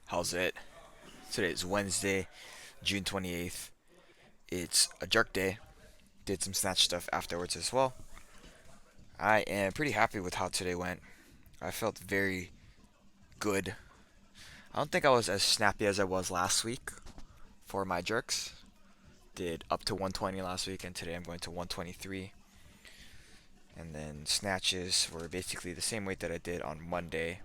How's it? Today is Wednesday, June 28th. It's a jerk day. Did some snatch stuff afterwards as well. I am pretty happy with how today went. I felt very good. I don't think I was as snappy as I was last week for my jerks. Did up to 120 last week, and today I'm going to 123. And then snatches were basically the same weight that I did on Monday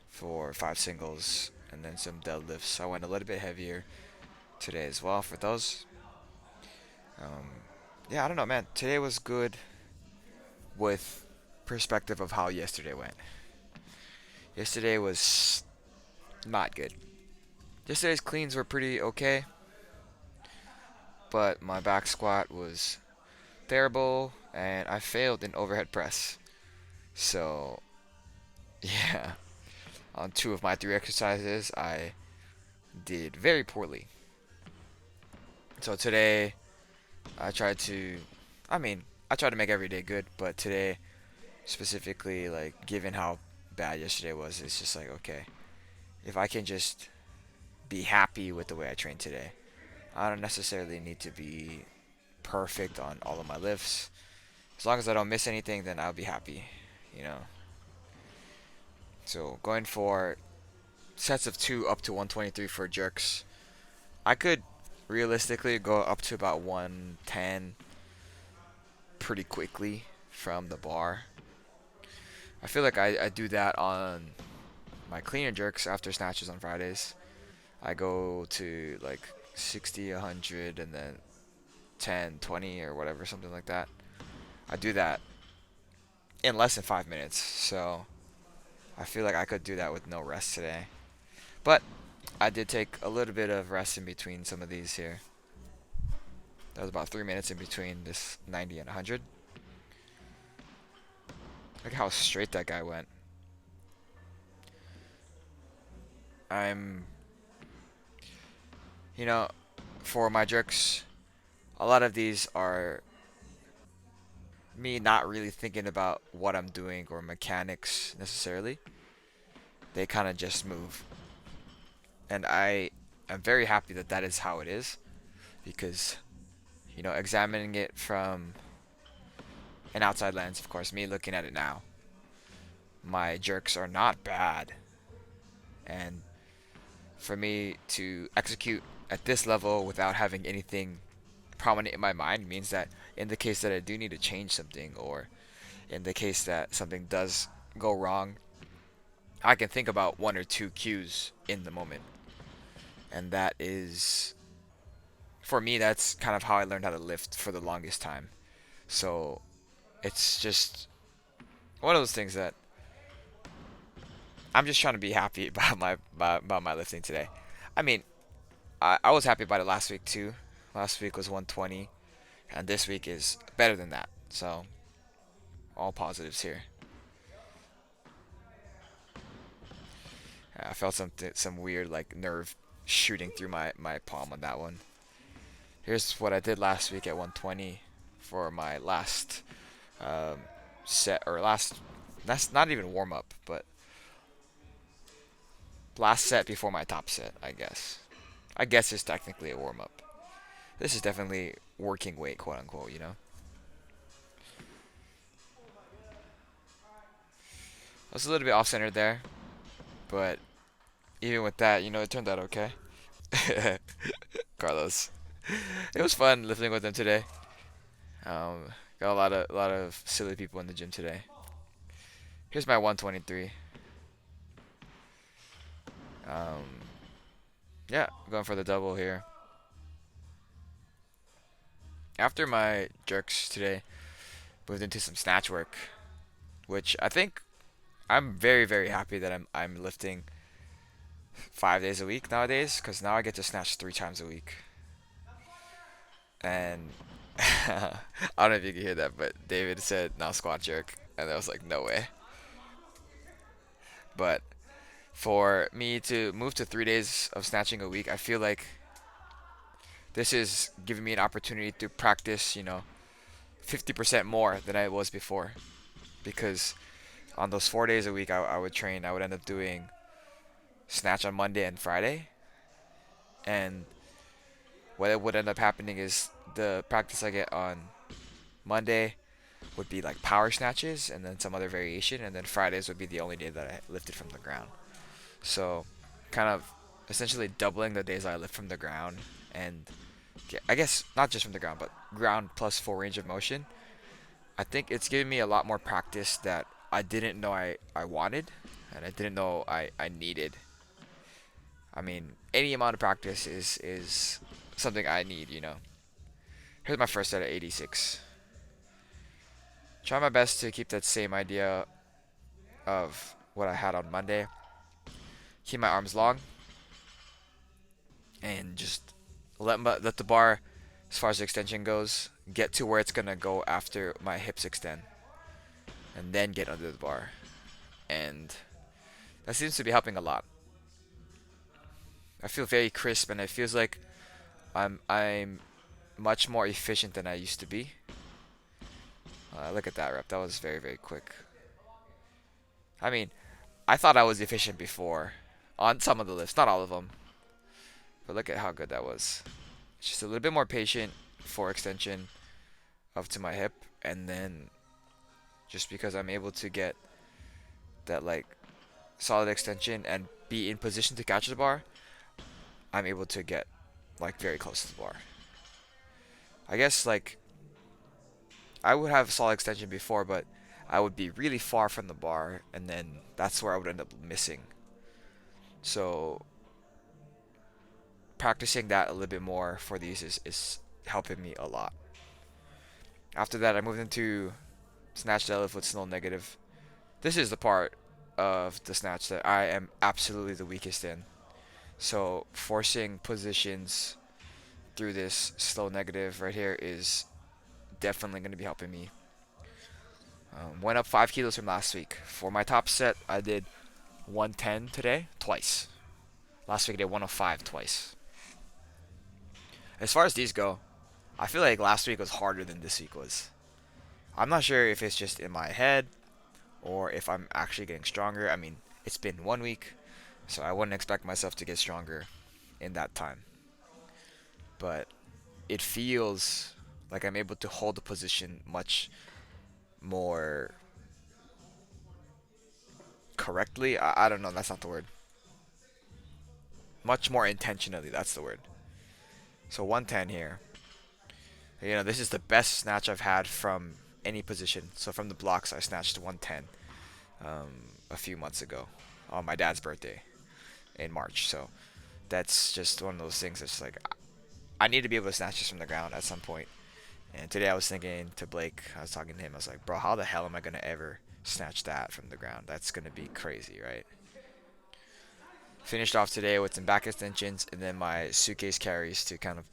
for 5 singles, and then some deadlifts. I went a little bit heavier today as well for those. Um, yeah, I don't know, man. Today was good with perspective of how yesterday went. Yesterday was not good. Yesterday's cleans were pretty okay, but my back squat was terrible, and I failed in overhead press. So, yeah, on 2 of my 3 exercises, I did very poorly. So today, I tried to, I mean, I try to make every day good, but today, specifically, like, given how bad yesterday was, it's just like, okay, if I can just be happy with the way I train today, I don't necessarily need to be perfect on all of my lifts. As long as I don't miss anything, then I'll be happy, you know. So going for sets of 2 up to 123 for jerks, I could realistically go up to about 110 pretty quickly from the bar. I feel like I do that on my cleaner jerks after snatches on Fridays. I go to like 60, 100, and then 10, 20, or whatever, something like that. I do that in less than 5 minutes, so I feel like I could do that with no rest today. But I did take a little bit of rest in between some of these here. That was about 3 minutes in between this 90 and 100. Look how straight that guy went. I'm, you know, for my jerks, a lot of these are me not really thinking about what I'm doing or mechanics necessarily. They kind of just move. And I am very happy that that is how it is because, examining it from an outside lens, of course, me looking at it now, my jerks are not bad. And for me to execute at this level without having anything prominent in my mind means that in the case that I do need to change something, or in the case that something does go wrong, I can think about 1 or 2 cues in the moment. And that is, for me, that's kind of how I learned how to lift for the longest time. So it's just one of those things that I'm just trying to be happy about my lifting today. I mean, I was happy about it last week too. Last week was 120, and this week is better than that. So all positives here. I felt some weird like nerve shooting through my palm on that one. Here's what I did last week at 120 for my last um, set, or last, that's not even warm up, but last set before my top set, I guess. I guess it's technically a warm up. This is definitely working weight, quote unquote, you know? I was a little bit off center there, but even with that, it turned out okay. Carlos. It was fun lifting with them today. Um, got a lot of silly people in the gym today. Here's my 123. Um, yeah, going for the double here. After my jerks today, moved into some snatch work, which I think I'm very very happy that I'm lifting 5 days a week nowadays, because now I get to snatch 3 times a week. And I don't know if you can hear that, but David said now squat jerk, and I was like, no way. But for me to move to 3 days of snatching a week, I feel like this is giving me an opportunity to practice, 50% more than I was before. Because on those 4 days a week, I would train, I would end up doing snatch on Monday and Friday. And what would end up happening is the practice I get on Monday would be like power snatches and then some other variation, and then Fridays would be the only day that I lifted from the ground. So, kind of essentially doubling the days I lift from the ground, and I guess not just from the ground, but ground plus full range of motion. I think it's given me a lot more practice that I didn't know I wanted, and I didn't know I needed. I mean, any amount of practice is something I need, you know. Here's my first set of 86. Try my best to keep that same idea of what I had on Monday. Keep my arms long and just let the bar, as far as the extension goes, get to where it's gonna go after my hips extend, and then get under the bar. And that seems to be helping a lot. I feel very crisp, and it feels like I'm much more efficient than I used to be. Look at that rep. That was very, very quick. I mean, I thought I was efficient before on some of the lifts, not all of them, but look at how good that was. Just a little bit more patient for extension up to my hip, and then just because I'm able to get that like solid extension and be in position to catch the bar, I'm able to get like very close to the bar. I guess like I would have solid extension before, but I would be really far from the bar, and then that's where I would end up missing. So practicing that a little bit more for these is helping me a lot. After that, I moved into snatch deadlift with slow negative. This is the part of the snatch that I am absolutely the weakest in. So forcing positions through this slow negative right here is definitely going to be helping me. Went up 5 kilos from last week. For my top set, I did 110 today, twice. Last week I did 105 twice. As far as these go, I feel like last week was harder than this week was. I'm not sure if it's just in my head or if I'm actually getting stronger. I mean, it's been 1 week, so I wouldn't expect myself to get stronger in that time. But it feels like I'm able to hold the position much more correctly. I don't know, that's not the word. Much more intentionally, that's the word. So 110 here. You know, this is the best snatch I've had from any position. So from the blocks, I snatched 110 a few months ago on my dad's birthday in March. So that's just one of those things that's like, I need to be able to snatch this from the ground at some point. And today I was thinking to Blake, I was talking to him, I was like, bro, how the hell am I going to ever snatch that from the ground? That's going to be crazy, right? Finished off today with some back extensions and then my suitcase carries to kind of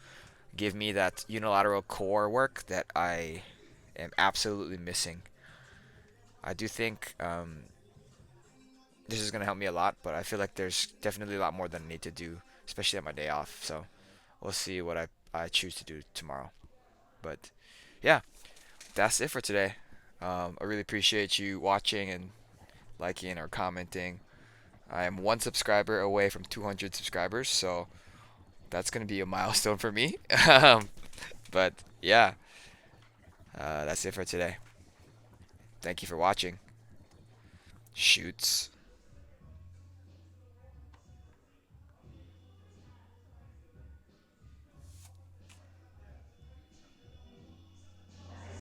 give me that unilateral core work that I am absolutely missing. I do think this is going to help me a lot, but I feel like there's definitely a lot more that I need to do, especially on my day off. So we'll see what I choose to do tomorrow. But yeah, that's it for today. I really appreciate you watching and liking or commenting. I am 1 subscriber away from 200 subscribers, so that's going to be a milestone for me. But yeah, that's it for today. Thank you for watching. Shoots.